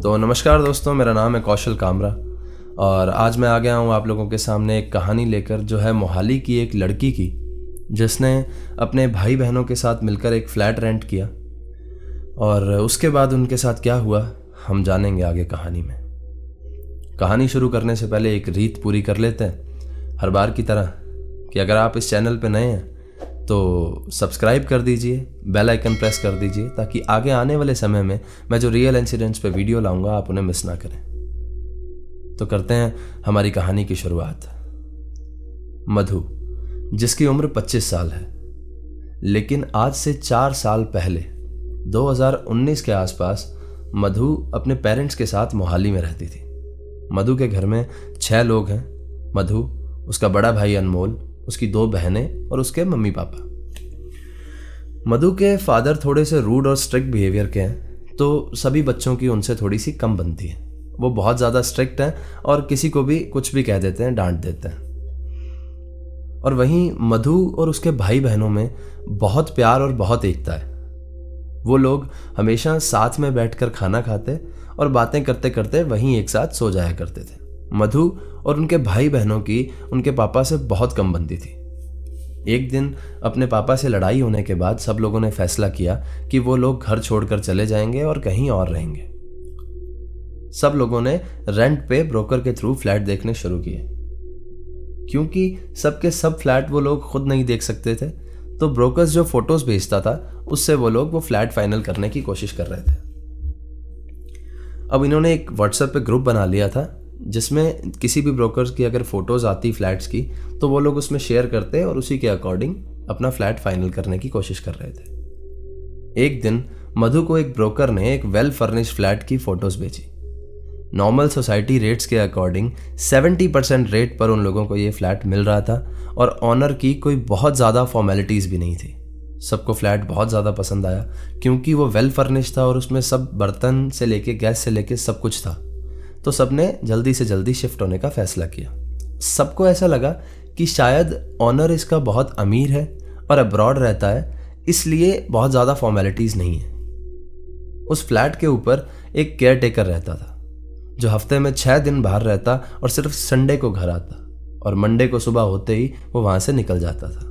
तो नमस्कार दोस्तों, मेरा नाम है कौशल कामरा और आज मैं आ गया हूँ आप लोगों के सामने एक कहानी लेकर जो है मोहाली की एक लड़की की, जिसने अपने भाई बहनों के साथ मिलकर एक फ़्लैट रेंट किया और उसके बाद उनके साथ क्या हुआ हम जानेंगे आगे कहानी में। कहानी शुरू करने से पहले एक रीत पूरी कर लेते हैं हर बार की तरह कि अगर आप इस चैनल पर नए हैं तो सब्सक्राइब कर दीजिए, बेल आइकन प्रेस कर दीजिए ताकि आगे आने वाले समय में मैं जो रियल इंसिडेंट्स पे वीडियो लाऊंगा आप उन्हें मिस ना करें। तो करते हैं हमारी कहानी की शुरुआत। मधु, जिसकी उम्र 25 साल है, लेकिन आज से 4 साल पहले 2019 के आसपास मधु अपने पेरेंट्स के साथ मोहाली में रहती थी। मधु के घर में 6 लोग हैं। मधु, उसका बड़ा भाई अनमोल, उसकी 2 बहनें और उसके मम्मी पापा। मधु के फादर थोड़े से रूड और स्ट्रिक्ट बिहेवियर के हैं, तो सभी बच्चों की उनसे थोड़ी सी कम बनती है। वो बहुत ज़्यादा स्ट्रिक्ट हैं और किसी को भी कुछ भी कह देते हैं, डांट देते हैं। और वहीं मधु और उसके भाई बहनों में बहुत प्यार और बहुत एकता है। वो लोग हमेशा साथ में बैठकर खाना खाते और बातें करते करते वहीं एक साथ सो जाया करते थे। मधु और उनके भाई बहनों की उनके पापा से बहुत कम बनती थी। एक दिन अपने पापा से लड़ाई होने के बाद सब लोगों ने फैसला किया कि वो लोग घर छोड़कर चले जाएंगे और कहीं और रहेंगे। सब लोगों ने रेंट पे ब्रोकर के थ्रू फ्लैट देखने शुरू किए। क्योंकि सबके सब फ्लैट वो लोग खुद नहीं देख सकते थे, तो ब्रोकर्स जो फोटोज भेजता था उससे वो लोग वो फ्लैट फाइनल करने की कोशिश कर रहे थे। अब इन्होंने एक व्हाट्सएप पे ग्रुप बना लिया था जिसमें किसी भी ब्रोकर्स की अगर फोटोज़ आती फ्लैट्स की तो वो लोग उसमें शेयर करते और उसी के अकॉर्डिंग अपना फ्लैट फाइनल करने की कोशिश कर रहे थे। एक दिन मधु को एक ब्रोकर ने एक वेल फर्निश्ड फ्लैट की फ़ोटोज़ भेजी। नॉर्मल सोसाइटी रेट्स के अकॉर्डिंग 70% रेट पर उन लोगों को ये फ्लैट मिल रहा था और ऑनर की कोई बहुत ज़्यादा फॉर्मेलिटीज़ भी नहीं थी। सबको फ्लैट बहुत ज़्यादा पसंद आया क्योंकि वो वेल फर्निश्ड था और उसमें सब बर्तन से लेके गैस से लेके सब कुछ था। तो सबने जल्दी से जल्दी शिफ्ट होने का फैसला किया। सबको ऐसा लगा कि शायद ऑनर इसका बहुत अमीर है और अब्रॉड रहता है, इसलिए बहुत ज़्यादा फॉर्मेलिटीज़ नहीं है। उस फ्लैट के ऊपर एक केयर टेकर रहता था जो हफ्ते में 6 दिन बाहर रहता और सिर्फ संडे को घर आता और मंडे को सुबह होते ही वो वहाँ से निकल जाता था।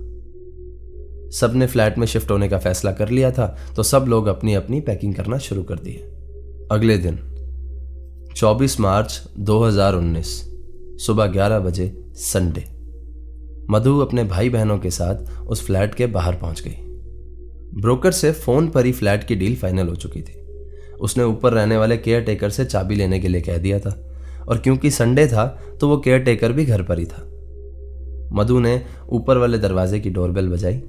सबने फ्लैट में शिफ्ट होने का फैसला कर लिया था, तो सब लोग अपनी अपनी पैकिंग करना शुरू कर दिए। अगले दिन 24 मार्च 2019 सुबह 11 बजे संडे, मधु अपने भाई बहनों के साथ उस फ्लैट के बाहर पहुंच गई। ब्रोकर से फ़ोन पर ही फ्लैट की डील फाइनल हो चुकी थी। उसने ऊपर रहने वाले केयर टेकर से चाबी लेने के लिए कह दिया था और क्योंकि संडे था तो वो केयर टेकर भी घर पर ही था। मधु ने ऊपर वाले दरवाजे की डोरबेल बजाई।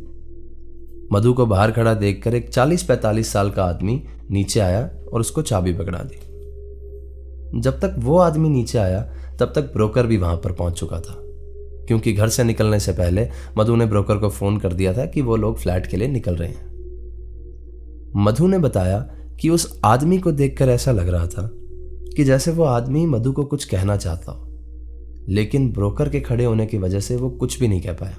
मधु को बाहर खड़ा देखकर एक 40-45 साल का आदमी नीचे आया और उसको चाबी पकड़ा दी। जब तक वो आदमी नीचे आया तब तक ब्रोकर भी वहां पर पहुंच चुका था, क्योंकि घर से निकलने से पहले मधु ने ब्रोकर को फोन कर दिया था कि वो लोग फ्लैट के लिए निकल रहे हैं। मधु ने बताया कि उस आदमी को देखकर ऐसा लग रहा था कि जैसे वो आदमी मधु को कुछ कहना चाहता हो, लेकिन ब्रोकर के खड़े होने की वजह से वो कुछ भी नहीं कह पाया।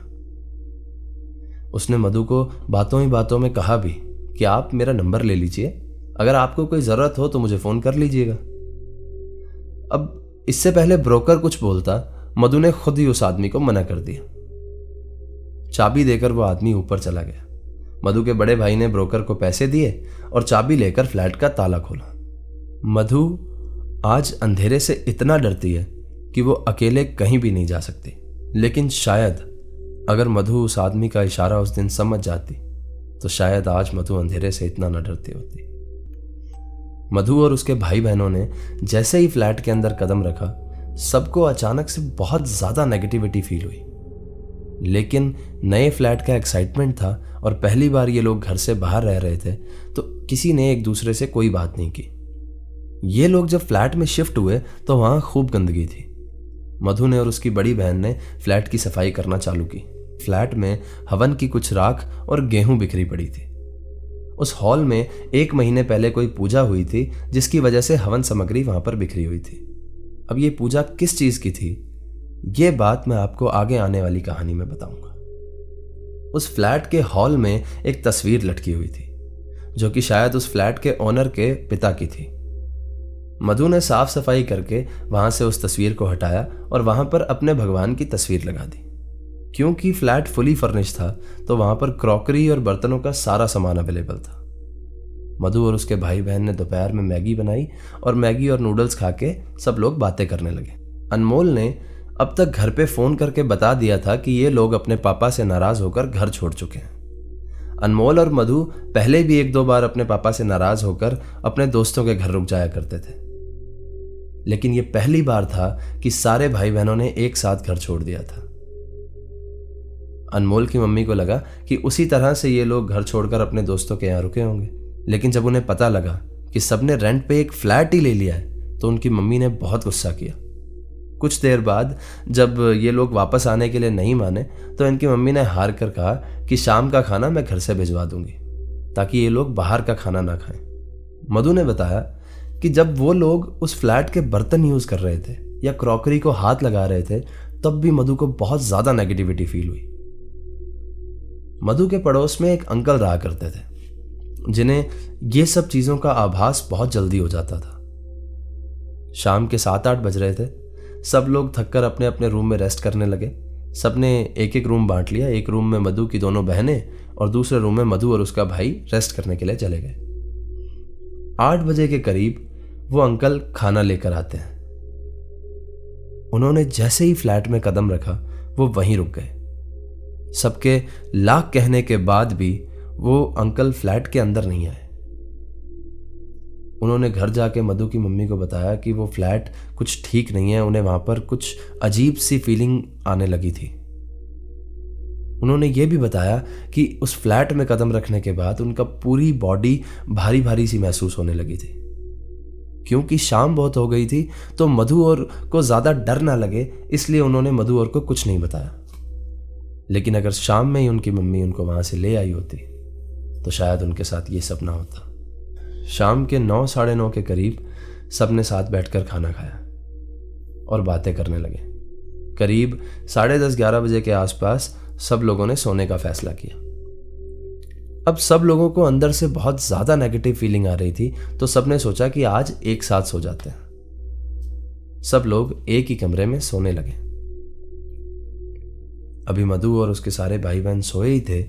उसने मधु को बातों ही बातों में कहा भी कि आप मेरा नंबर ले लीजिए, अगर आपको कोई ज़रूरत हो तो मुझे फ़ोन कर लीजिएगा। अब इससे पहले ब्रोकर कुछ बोलता, मधु ने खुद ही उस आदमी को मना कर दिया। चाबी देकर वो आदमी ऊपर चला गया। मधु के बड़े भाई ने ब्रोकर को पैसे दिए और चाबी लेकर फ्लैट का ताला खोला। मधु आज अंधेरे से इतना डरती है कि वो अकेले कहीं भी नहीं जा सकती, लेकिन शायद अगर मधु उस आदमी का इशारा उस दिन समझ जाती तो शायद आज मधु अंधेरे से इतना न डरती होती। मधु और उसके भाई बहनों ने जैसे ही फ्लैट के अंदर कदम रखा, सबको अचानक से बहुत ज़्यादा नेगेटिविटी फील हुई। लेकिन नए फ्लैट का एक्साइटमेंट था और पहली बार ये लोग घर से बाहर रह रहे थे, तो किसी ने एक दूसरे से कोई बात नहीं की। ये लोग जब फ्लैट में शिफ्ट हुए तो वहाँ खूब गंदगी थी। मधु ने और उसकी बड़ी बहन ने फ्लैट की सफाई करना चालू की। फ्लैट में हवन की कुछ राख और गेहूं बिखरी पड़ी थी। उस हॉल में 1 महीने पहले कोई पूजा हुई थी, जिसकी वजह से हवन सामग्री वहां पर बिखरी हुई थी। अब ये पूजा किस चीज की थी, ये बात मैं आपको आगे आने वाली कहानी में बताऊंगा। उस फ्लैट के हॉल में एक तस्वीर लटकी हुई थी जो कि शायद उस फ्लैट के ओनर के पिता की थी। मधु ने साफ सफाई करके वहां से उस तस्वीर को हटाया और वहां पर अपने भगवान की तस्वीर लगा दी। क्योंकि फ्लैट फुली फर्निश था तो वहां पर क्रॉकरी और बर्तनों का सारा सामान अवेलेबल था। मधु और उसके भाई बहन ने दोपहर में मैगी बनाई और मैगी और नूडल्स खा के सब लोग बातें करने लगे। अनमोल ने अब तक घर पे फोन करके बता दिया था कि ये लोग अपने पापा से नाराज होकर घर छोड़ चुके हैं। अनमोल और मधु पहले भी एक दो बार अपने पापा से नाराज होकर अपने दोस्तों के घर रुक जाया करते थे, लेकिन ये पहली बार था कि सारे भाई बहनों ने एक साथ घर छोड़ दिया था। अनमोल की मम्मी को लगा कि उसी तरह से ये लोग घर छोड़कर अपने दोस्तों के यहाँ रुके होंगे, लेकिन जब उन्हें पता लगा कि सबने रेंट पे एक फ्लैट ही ले लिया है तो उनकी मम्मी ने बहुत गुस्सा किया। कुछ देर बाद जब ये लोग वापस आने के लिए नहीं माने तो इनकी मम्मी ने हार कर कहा कि शाम का खाना मैं घर से भिजवा दूंगी ताकि ये लोग बाहर का खाना ना खाएं। मधु ने बताया कि जब वो लोग उस फ्लैट के बर्तन यूज कर रहे थे या क्रॉकरी को हाथ लगा रहे थे तब भी मधु को बहुत ज्यादा नेगेटिविटी फील हुई। मधु के पड़ोस में एक अंकल रहा करते थे जिन्हें ये सब चीजों का आभास बहुत जल्दी हो जाता था। शाम के 7-8 बज रहे थे। सब लोग थककर अपने अपने रूम में रेस्ट करने लगे। सबने एक एक रूम बांट लिया। एक रूम में मधु की दोनों बहनें और दूसरे रूम में मधु और उसका भाई रेस्ट करने के लिए चले गए। 8 बजे के करीब वो अंकल खाना लेकर आते हैं। उन्होंने जैसे ही फ्लैट में कदम रखा वो वहीं रुक गए। सबके लाख कहने के बाद भी वो अंकल फ्लैट के अंदर नहीं आए। उन्होंने घर जाके मधु की मम्मी को बताया कि वो फ्लैट कुछ ठीक नहीं है, उन्हें वहां पर कुछ अजीब सी फीलिंग आने लगी थी। उन्होंने ये भी बताया कि उस फ्लैट में कदम रखने के बाद उनका पूरी बॉडी भारी भारी सी महसूस होने लगी थी। क्योंकि शाम बहुत हो गई थी तो मधु और को ज्यादा डर ना लगे इसलिए उन्होंने मधु और को कुछ नहीं बताया। लेकिन अगर शाम में ही उनकी मम्मी उनको वहां से ले आई होती तो शायद उनके साथ ये सब ना होता। शाम के 9 साढ़े 9 के करीब सबने साथ बैठकर खाना खाया और बातें करने लगे। करीब 10:30-11 बजे के आसपास सब लोगों ने सोने का फैसला किया। अब सब लोगों को अंदर से बहुत ज्यादा नेगेटिव फीलिंग आ रही थी तो सबने सोचा कि आज एक साथ सो जाते हैं। सब लोग एक ही कमरे में सोने लगे। अभी मधु और उसके सारे भाई बहन सोए ही थे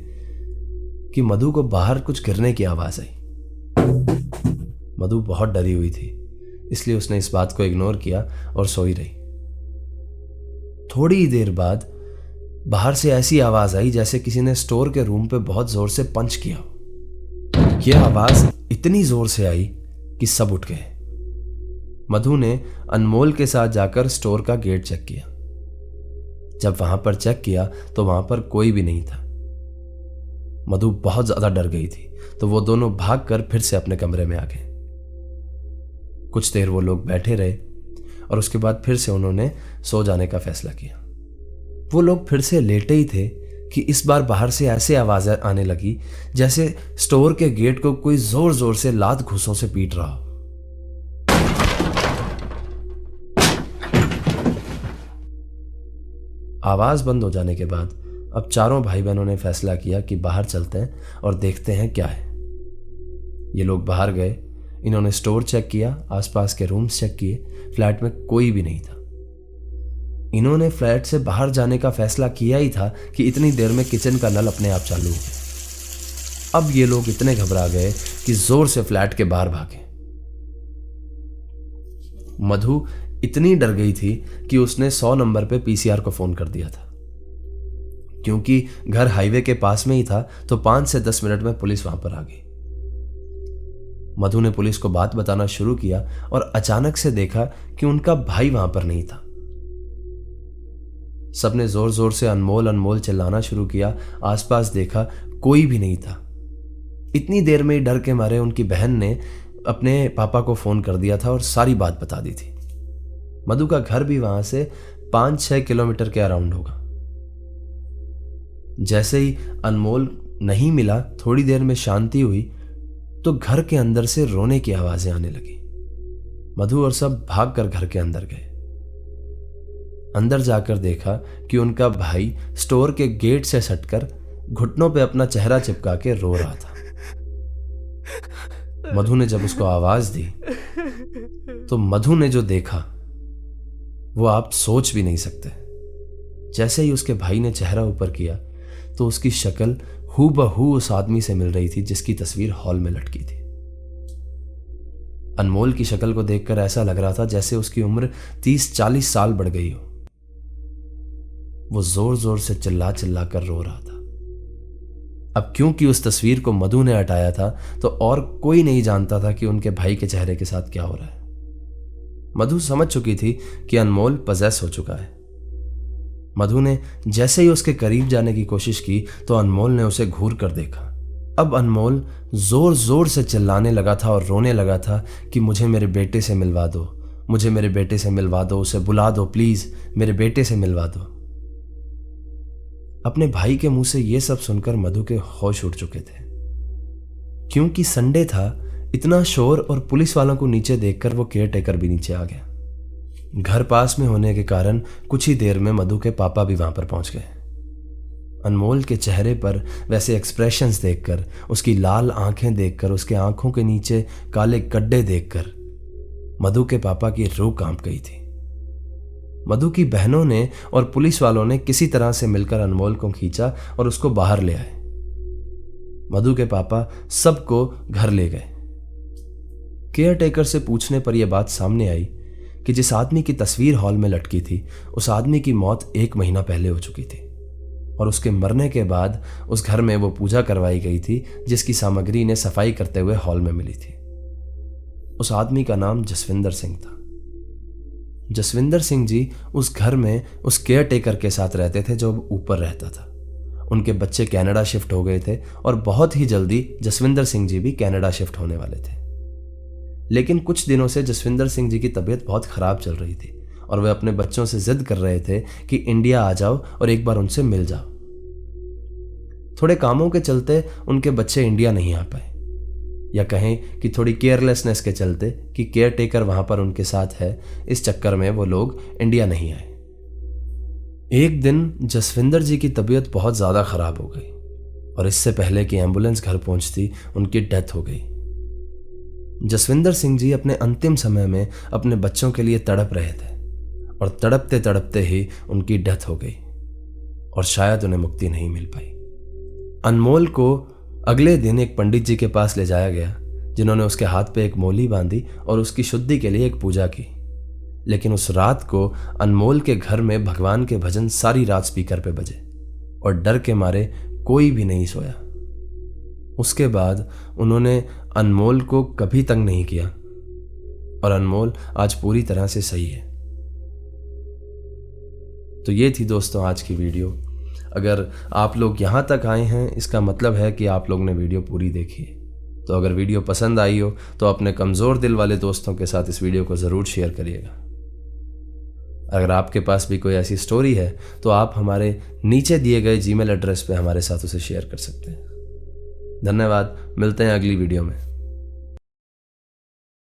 कि मधु को बाहर कुछ गिरने की आवाज आई। मधु बहुत डरी हुई थी इसलिए उसने इस बात को इग्नोर किया और सोई रही। थोड़ी ही देर बाद बाहर से ऐसी आवाज आई जैसे किसी ने स्टोर के रूम पे बहुत जोर से पंच किया। यह आवाज इतनी जोर से आई कि सब उठ गए। मधु ने अनमोल के साथ जाकर स्टोर का गेट चेक किया। जब वहां पर चेक किया तो वहां पर कोई भी नहीं था। मधु बहुत ज्यादा डर गई थी तो वो दोनों भागकर फिर से अपने कमरे में आ गए। कुछ देर वो लोग बैठे रहे और उसके बाद फिर से उन्होंने सो जाने का फैसला किया। वो लोग फिर से लेटे ही थे कि इस बार बाहर से ऐसे आवाजें आने लगी जैसे स्टोर के गेट को कोई जोर जोर से लात घूंसों से पीट रहा हो। आवाज बंद हो जाने के बाद अब चारों भाई बहनों ने फैसला किया कि बाहर चलते हैं और देखते हैं क्या है। ये लोग बाहर गए। इन्होंने स्टोर चेक किया, आसपास के रूम्स चेक किए, फ्लैट में कोई भी नहीं था। इन्होंने फ्लैट से बाहर जाने का फैसला किया ही था कि इतनी देर में किचन का नल अपने आप चालू हो गया। अब ये लोग इतने घबरा गए कि जोर से फ्लैट के बाहर भागे। मधु इतनी डर गई थी कि उसने 100 नंबर पे पीसीआर को फोन कर दिया था। क्योंकि घर हाईवे के पास में ही था तो 5 से 10 मिनट में पुलिस वहां पर आ गई। मधु ने पुलिस को बात बताना शुरू किया और अचानक से देखा कि उनका भाई वहां पर नहीं था। सबने जोर जोर से अनमोल अनमोल चिल्लाना शुरू किया। आसपास देखा, कोई भी नहीं था। इतनी देर में डर के मारे उनकी बहन ने अपने पापा को फोन कर दिया था और सारी बात बता दी थी। मधु का घर भी वहां से 5-6 किलोमीटर के अराउंड होगा। जैसे ही अनमोल नहीं मिला, थोड़ी देर में शांति हुई तो घर के अंदर से रोने की आवाजें आने लगी। मधु और सब भागकर घर के अंदर गए। अंदर जाकर देखा कि उनका भाई स्टोर के गेट से सटकर घुटनों पे अपना चेहरा चिपका के रो रहा था। मधु ने जब उसको आवाज दी तो मधु ने जो देखा वो आप सोच भी नहीं सकते। जैसे ही उसके भाई ने चेहरा ऊपर किया तो उसकी शक्ल हूबहू उस आदमी से मिल रही थी जिसकी तस्वीर हॉल में लटकी थी। अनमोल की शक्ल को देखकर ऐसा लग रहा था जैसे उसकी उम्र 30-40 साल बढ़ गई हो। वो जोर जोर से चिल्ला चिल्ला कर रो रहा था। अब क्योंकि उस तस्वीर को मधु ने हटाया था तो और कोई नहीं जानता था कि उनके भाई के चेहरे के साथ क्या हो रहा है। मधु समझ चुकी थी कि अनमोल पजेस हो चुका है। मधु ने जैसे ही उसके करीब जाने की कोशिश की तो अनमोल ने उसे घूर कर देखा। अब अनमोल जोर जोर से चिल्लाने लगा था और रोने लगा था कि मुझे मेरे बेटे से मिलवा दो, मुझे मेरे बेटे से मिलवा दो, उसे बुला दो प्लीज, मेरे बेटे से मिलवा दो। अपने भाई के मुंह से यह सब सुनकर मधु के होश उड़ चुके थे। क्योंकि संडे था, इतना शोर और पुलिस वालों को नीचे देखकर वो केयर टेकर भी नीचे आ गया। घर पास में होने के कारण कुछ ही देर में मधु के पापा भी वहां पर पहुंच गए। अनमोल के चेहरे पर वैसे एक्सप्रेशंस देखकर, उसकी लाल आंखें देखकर, उसके आंखों के नीचे काले गड्ढे देखकर मधु के पापा की रूह कांप गई थी। मधु की बहनों ने और पुलिस वालों ने किसी तरह से मिलकर अनमोल को खींचा और उसको बाहर ले आए। मधु के पापा सबको घर ले गए। केयर टेकर से पूछने पर यह बात सामने आई कि जिस आदमी की तस्वीर हॉल में लटकी थी उस आदमी की मौत 1 महीना पहले हो चुकी थी और उसके मरने के बाद उस घर में वो पूजा करवाई गई थी जिसकी सामग्री ने सफाई करते हुए हॉल में मिली थी। उस आदमी का नाम जसविंदर सिंह था। जसविंदर सिंह जी उस घर में उस केयर टेकर के साथ रहते थे जो ऊपर रहता था। उनके बच्चे कनाडा शिफ्ट हो गए थे और बहुत ही जल्दी जसविंदर सिंह जी भी कनाडा शिफ्ट होने वाले थे। लेकिन कुछ दिनों से जसविंदर सिंह जी की तबीयत बहुत खराब चल रही थी और वे अपने बच्चों से जिद कर रहे थे कि इंडिया आ जाओ और एक बार उनसे मिल जाओ। थोड़े कामों के चलते उनके बच्चे इंडिया नहीं आ पाए, या कहें कि थोड़ी केयरलेसनेस के चलते कि केयर टेकर वहां पर उनके साथ है, इस चक्कर में वो लोग इंडिया नहीं आए। एक दिन जसविंदर जी की तबीयत बहुत ज्यादा खराब हो गई और इससे पहले कि एम्बुलेंस घर पहुंचती उनकी डेथ हो गई। जसविंदर सिंह जी अपने अंतिम समय में अपने बच्चों के लिए तड़प रहे थे और तड़पते तड़पते ही उनकी डेथ हो गई और शायद उन्हें मुक्ति नहीं मिल पाई। अनमोल को अगले दिन एक पंडित जी के पास ले जाया गया जिन्होंने उसके हाथ पे एक मोली बांधी और उसकी शुद्धि के लिए एक पूजा की। लेकिन उस रात को अनमोल के घर में भगवान के भजन सारी रात स्पीकर पे बजे और डर के मारे कोई भी नहीं सोया। उसके बाद उन्होंने अनमोल को कभी तंग नहीं किया और अनमोल आज पूरी तरह से सही है। तो ये थी दोस्तों आज की वीडियो। अगर आप लोग यहाँ तक आए हैं इसका मतलब है कि आप लोग ने वीडियो पूरी देखी है। तो अगर वीडियो पसंद आई हो तो अपने कमज़ोर दिल वाले दोस्तों के साथ इस वीडियो को ज़रूर शेयर करिएगा। अगर आपके पास भी कोई ऐसी स्टोरी है तो आप हमारे नीचे दिए गए जीमेल एड्रेस पे हमारे साथ उसे शेयर कर सकते हैं। धन्यवाद, मिलते हैं अगली वीडियो में।